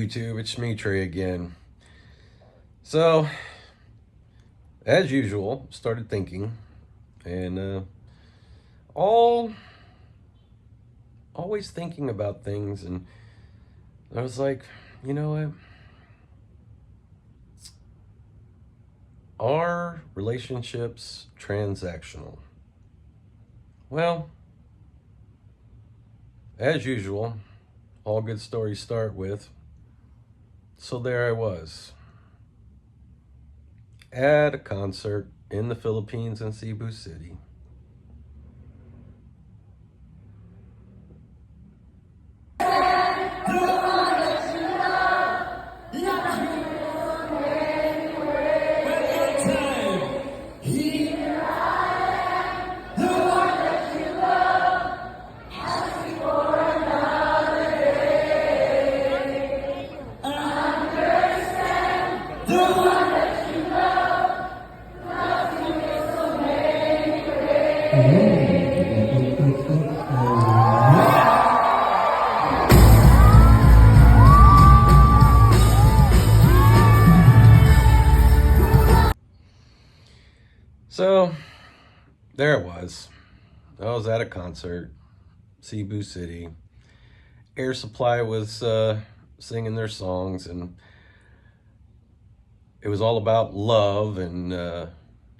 YouTube? It's me, Trey, again. So, as usual, started thinking, and always thinking about things, and I was like, you know what? Are relationships transactional? Well, as usual, all good stories start with, so there I was at a concert in the Philippines in Cebu City. So there it was. I was at a concert, Cebu City. Air Supply was singing their songs, and it was all about love and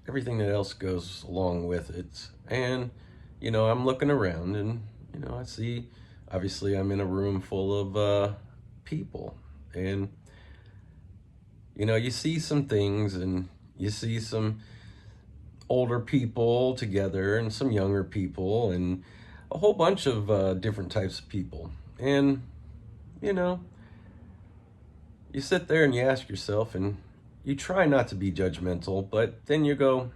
everything that else goes along with it. And, I'm looking around and, I see, obviously, I'm in a room full of people. And, you see some things, and you see some older people together and some younger people and a whole bunch of different types of people. And, you sit there and you ask yourself, and you try not to be judgmental, but then you go,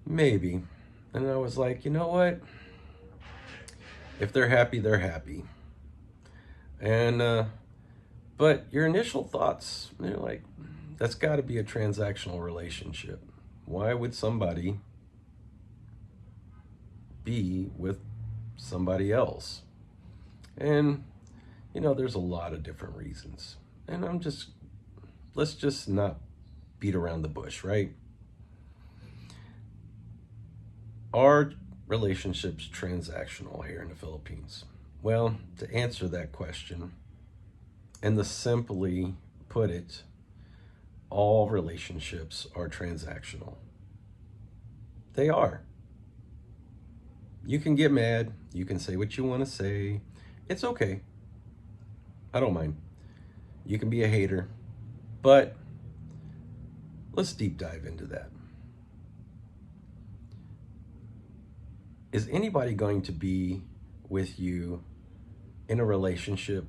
maybe. And I was like, you know what? If they're happy, they're happy. And, but your initial thoughts, they're like, that's got to be a transactional relationship. Why would somebody be with somebody else? And, there's a lot of different reasons. And let's just not beat around the bush, right? Are relationships transactional here in the Philippines? Well, to answer that question, and to simply put it, all relationships are transactional. They are. You can get mad. You can say what you want to say. It's okay. I don't mind. You can be a hater. But let's deep dive into that. Is anybody going to be with you in a relationship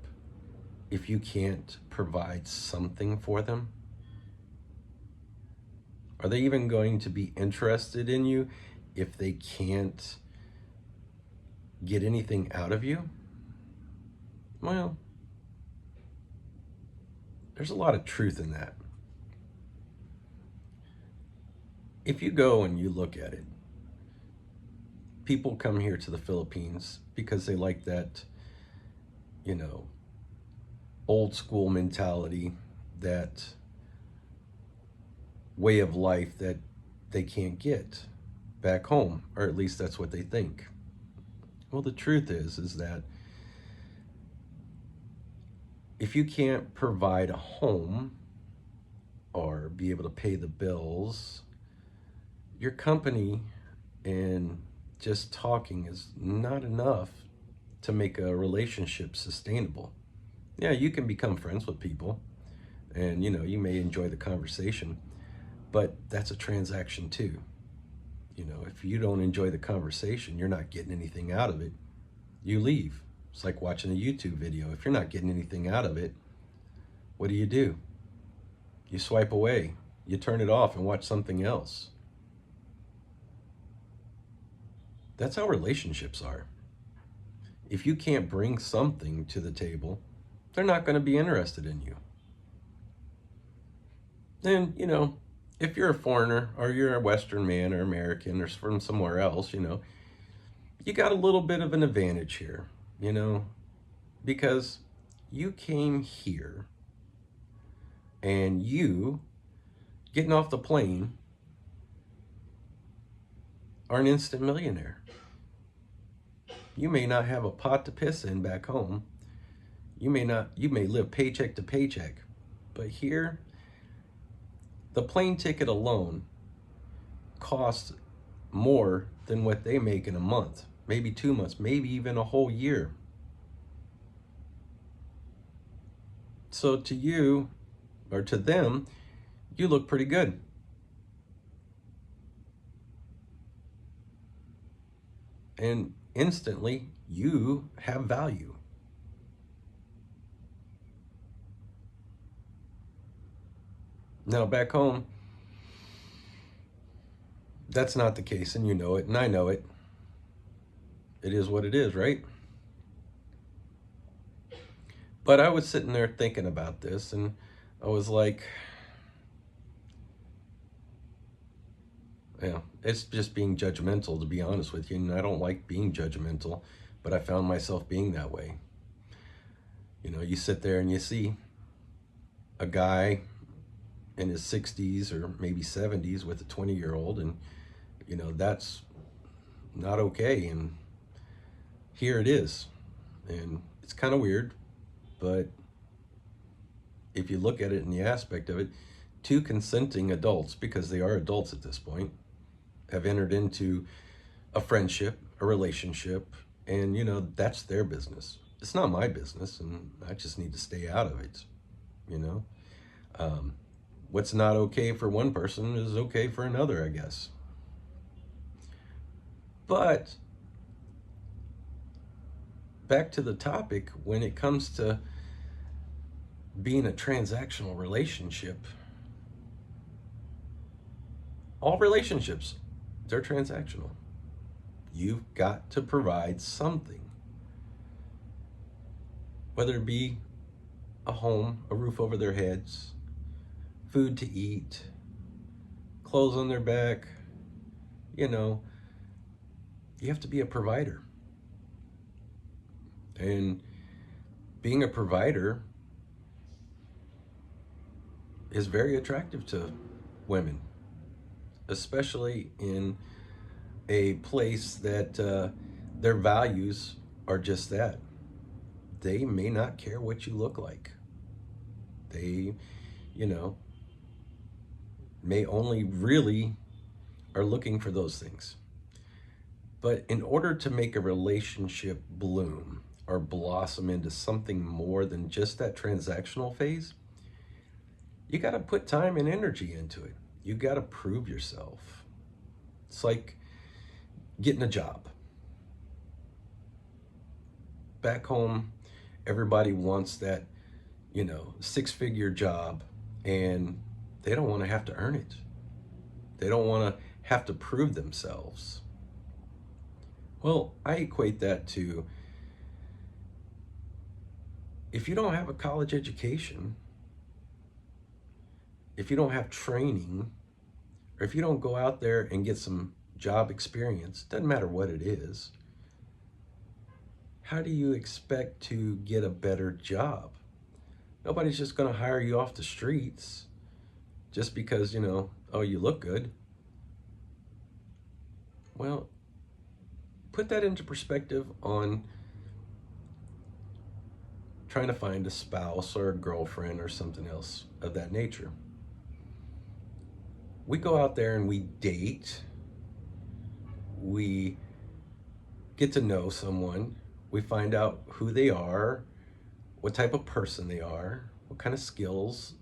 if you can't provide something for them? Are they even going to be interested in you if they can't get anything out of you? Well, there's a lot of truth in that. If you go and you look at it, people come here to the Philippines because they like that, old school mentality, that way of life that they can't get back home, or at least that's what they think. Well, the truth is that if you can't provide a home or be able to pay the bills, your company and just talking is not enough to make a relationship sustainable. Yeah, you can become friends with people and, you may enjoy the conversation, but that's a transaction too. If you don't enjoy the conversation, you're not getting anything out of it, you leave. It's like watching a YouTube video. If you're not getting anything out of it, what do? You swipe away, you turn it off and watch something else. That's how relationships are. If you can't bring something to the table, they're not going to be interested in you. Then, if you're a foreigner or you're a Western man or American or from somewhere else, you got a little bit of an advantage here, because You came here and you, getting off the plane, are an instant millionaire. You may not have a pot to piss in back home. You may live paycheck to paycheck. But here, the plane ticket alone costs more than what they make in a month, maybe 2 months, maybe even a whole year. So to you, or to them, you look pretty good. And instantly, you have value. Now, back home, that's not the case, and you know it, and I know it. It is what it is, right? But I was sitting there thinking about this, and I was like, yeah, it's just being judgmental, to be honest with you. And I don't like being judgmental, but I found myself being that way. You know, you sit there and you see a guy in his 60s or maybe 70s with a 20-year-old, and, you know, that's not okay. And here it is. And it's kind of weird, but if you look at it in the aspect of it, two consenting adults, because they are adults at this point, have entered into a friendship, a relationship, and, you know, that's their business. It's not my business, and I just need to stay out of it, you know. What's not okay for one person is okay for another, I guess. But back to the topic, when it comes to being a transactional relationship, all relationships, they're transactional. You've got to provide something, whether it be a home, a roof over their heads, food to eat, clothes on their back. You know, you have to be a provider. And being a provider is very attractive to women, especially in a place that their values are just that. They may not care what you look like. They, you know, may only really are looking for those things. But in order to make a relationship bloom or blossom into something more than just that transactional phase, you got to put time and energy into it. You got to prove yourself. It's like getting a job. Back home, everybody wants that, you know, 6-figure job, and they don't want to have to earn it. They don't want to have to prove themselves. Well, I equate that to, if you don't have a college education, if you don't have training, or if you don't go out there and get some job experience, doesn't matter what it is, how do you expect to get a better job? Nobody's just going to hire you off the streets just because, you know, oh, you look good. Well, put that into perspective on trying to find a spouse or a girlfriend or something else of that nature. We go out there and we date, we get to know someone, we find out who they are, what type of person they are, what kind of skills,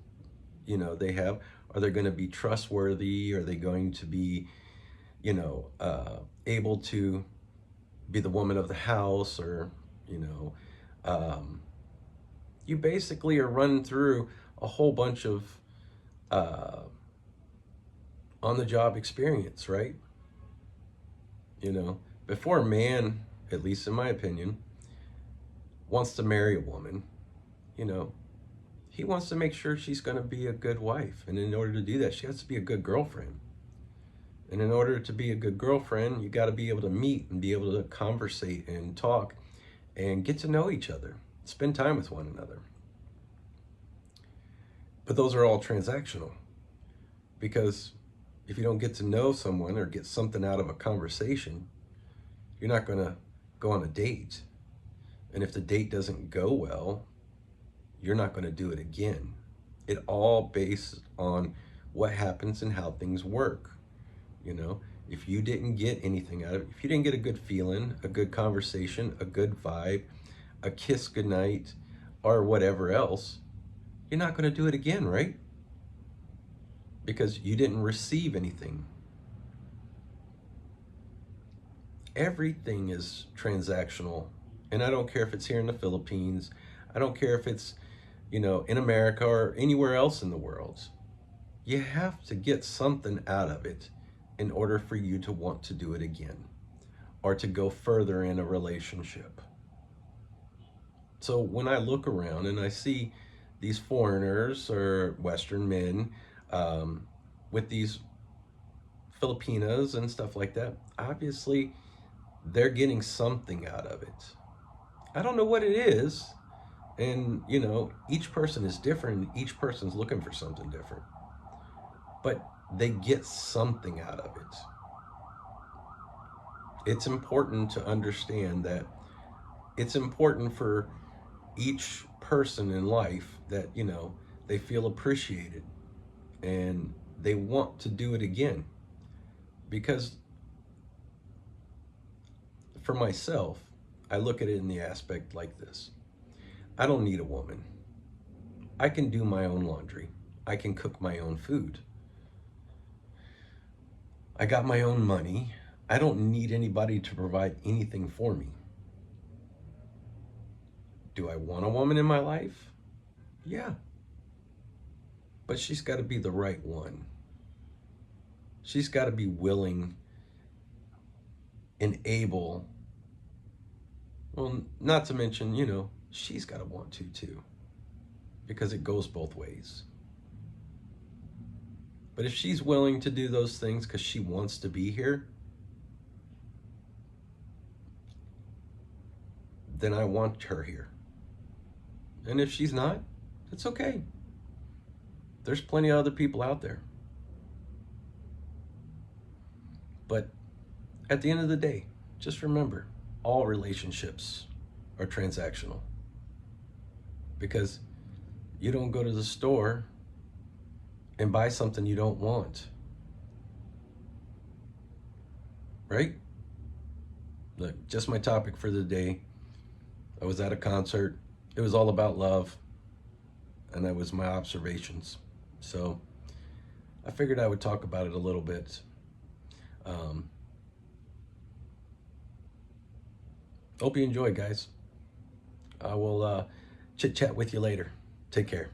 you know, they have. Are they going to be trustworthy? Are they going to be, you know, able to be the woman of the house? Or, you know, you basically are running through a whole bunch of on-the-job experience, right? You know, before a man, at least in my opinion, wants to marry a woman, you know, he wants to make sure she's going to be a good wife. And in order to do that, she has to be a good girlfriend. And in order to be a good girlfriend, you got to be able to meet and be able to conversate and talk and get to know each other. spend time with one another. But those are all transactional, because if you don't get to know someone or get something out of a conversation, you're not going to go on a date. And if the date doesn't go well, you're not going to do it again. It all based on what happens and how things work. You know, if you didn't get anything out of it, if you didn't get a good feeling, a good conversation, a good vibe, a kiss goodnight, or whatever else, you're not going to do it again, right? Because you didn't receive anything. Everything is transactional. And I don't care if it's here in the Philippines, I don't care if it's, in America or anywhere else in the world. You have to get something out of it in order for you to want to do it again or to go further in a relationship. So when I look around and I see these foreigners or Western men with these Filipinas and stuff like that, obviously they're getting something out of it. I don't know what it is. And, each person is different. Each person's looking for something different. But they get something out of it. It's important to understand that it's important for each person in life that, they feel appreciated and they want to do it again. Because for myself, I look at it in the aspect like this. I don't need a woman. I can do my own laundry. I can cook my own food. I got my own money. I don't need anybody to provide anything for me. Do I want a woman in my life? Yeah. But she's got to be the right one. She's got to be willing and able. Well, not to mention, she's got to want to too. Because it goes both ways. But if she's willing to do those things because she wants to be here, then I want her here. And if she's not, it's okay. There's plenty of other people out there. But at the end of the day, just remember, all relationships are transactional. Because you don't go to the store and buy something you don't want. Right? Look, just my topic for the day. I was at a concert. It was all about love. And that was my observations. So I figured I would talk about it a little bit. Hope you enjoy, guys. I will chit chat with you later. Take care.